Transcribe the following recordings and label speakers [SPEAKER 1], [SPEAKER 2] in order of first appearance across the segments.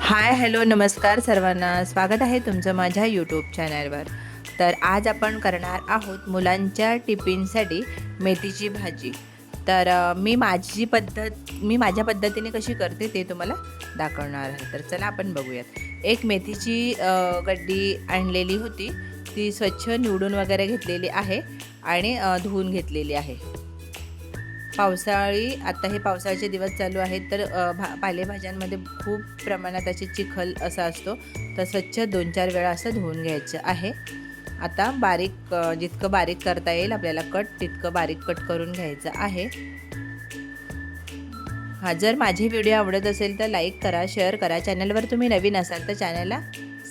[SPEAKER 1] Hi hello नमस्कार सर्वांना, स्वागत आहे तुमचं माझ्या यूट्यूब चॅनलवर। तर आज आपण करणार आहोत मुलांच्या टिफिनसाठी मेथीची भाजी। तर मी माझ्या पद्धतीने कशी करते ते तुम्हाला दाखवणार आहे। तर चला आपण बघूयात। एक मेथीची गड्डी आणलेली होती, ती स्वच्छ निवडून वगैरे घेतलेली आहे आणि धुवून घेतलेली आहे। आता हे पावसाळ्याचे दिवस चालू आहेत, तर पालेभाज्यांमध्ये खूप प्रमाणात अशी चिखल असा असतो, तर स्वच्छ 2-4 वेळा असं धुवून घ्यायचं आहे। आता जितकं बारीक करता येईल आपल्याला तितकं बारीक कट करून घ्यायचं आहे। जर माझे व्हिडिओ आवडत असेल तर लाईक करा, शेअर करा। चॅनलवर तुम्ही नवीन असाल तर चॅनलला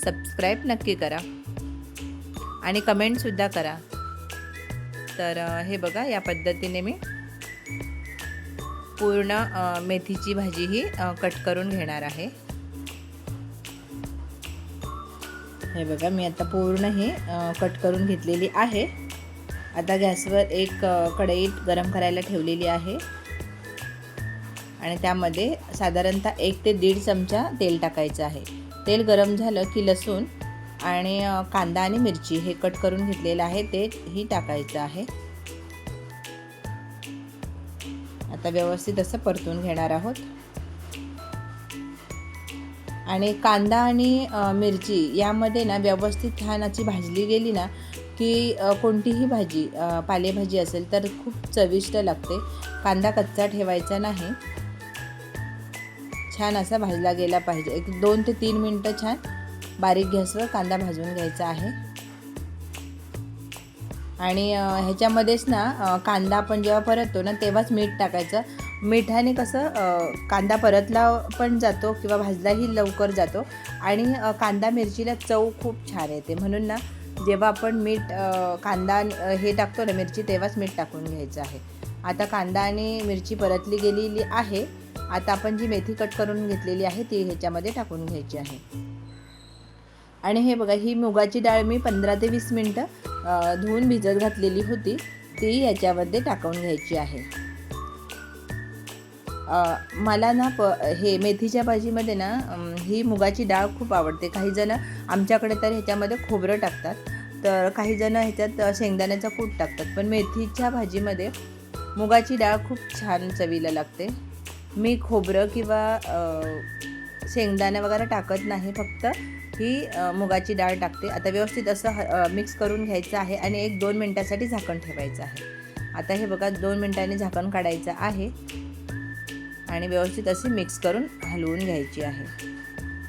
[SPEAKER 1] सबस्क्राईब नक्की करा आणि कमेंटसुद्धा करा। तर हे बघा, या पद्धतीने मी पूर्ण मेथीची भाजी ही कट करून घेणार आहे। हे बघा, मी आता पूर्ण हे कट करून घेतलेली आहे। आता गॅसवर एक कढई गरम करायला ठेवलेली आहे आणि त्यामध्ये साधारणतः 1 ते 1.5 चमचा तेल टाकायचं आहे। तेल गरम झालं की लसूण आणि कांदा आणि मिरची हे कट करून घेतलेलं आहे ते ही टाकायचं आहे। आता व्यवस्थित असं परतून घेणार आहोत आणि कांदा आणि मिरची यामध्ये ना व्यवस्थित छान अशी भाजली गेली ना की कोणतीही भाजी पालेभाजी असेल तर खूप चविष्ट लागते। कांदा कच्चा ठेवायचा नाही, छान असा भाजला गेला पाहिजे। 2 ते 3 मिनिटं छान बारीक गॅसवर कांदा भाजून घ्यायचा आहे आणि ह्याच्यामध्येच ना कांदा आपण जेव्हा परततो ना तेव्हाच मीठ टाकायचं। मिठाने कसं कांदा परतला पण जातो किंवा भाजलाही लवकर जातो आणि कांदा मिरचीला चव खूप छान येते। म्हणून ना जेव्हा आपण कांदा हे टाकतो ना मिरची, तेव्हाच मीठ टाकून घ्यायचं आहे। आता कांदा आणि मिरची परतली गेलेली आहे। आता आपण जी मेथी कट करून घेतलेली आहे ती ह्याच्यामध्ये टाकून घ्यायची आहे आणि हे बघा, ही मुगाची डाळ मी 15 ते 20 मिनटं धुवून भिजत घातलेली होती, ती याच्यामध्ये टाकून घ्यायची आहे। मला ना हे मेथीच्या भाजीमध्ये ना ही मुगाची डाळ खूप आवडते। काही जण आमच्याकडे तर ह्याच्यामध्ये खोबरं टाकतात, तर काही जण ह्याच्यात शेंगदाण्याचा कूट टाकतात, पण मेथीच्या भाजीमध्ये मुगाची डाळ खूप छान चवीला लागते। मी खोबरं किंवा शेंगदाणे वगैरे टाकत नाही, फक्त ही मुगाची डाळ टाकते। आता व्यवस्थित असं मिक्स करून घ्यायचं आहे आणि 1-2 मिनटासाठी झाकण ठेवायचं आहे। आता हे बघा, 2 मिनटांनी झाकण काढायचं आहे आणि व्यवस्थित असे मिक्स करून हलवून घ्यायची आहे।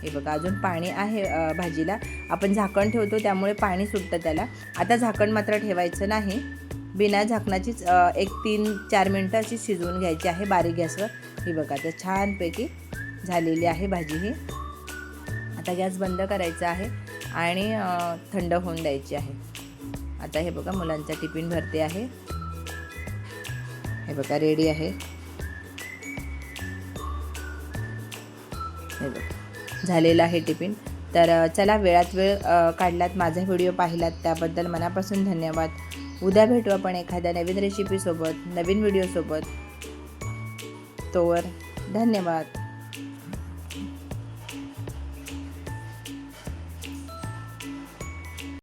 [SPEAKER 1] हे बघा, अजून पाणी आहे भाजीला, आपण झाकण ठेवतो त्यामुळे पाणी सुटतं त्याला। आता झाकण मात्र ठेवायचं नाही, बिना झाकणाचीच 1-3-4 मिनटं अशी शिजवून घ्यायची आहे बारीक गॅसवर। ही बघा, तर छानपैकी झालेली आहे भाजी ही। आता गॅस बंद करायचा आहे आणि थंड होऊन द्यायची आहे। आता हे बघा, मुलांचा टिफिन भरते आहे। हे बघा, रेडी आहे। हे बघा, झालेला आहे टिफिन। तर चला, वेळात वेळ काढलात, माझा व्हिडिओ पाहिलात त्याबद्दल मनापासून धन्यवाद। उद्या भेटू आपण एखाद्या नवीन रेसिपीसोबत, नवीन व्हिडिओसोबत। तोवर धन्यवाद।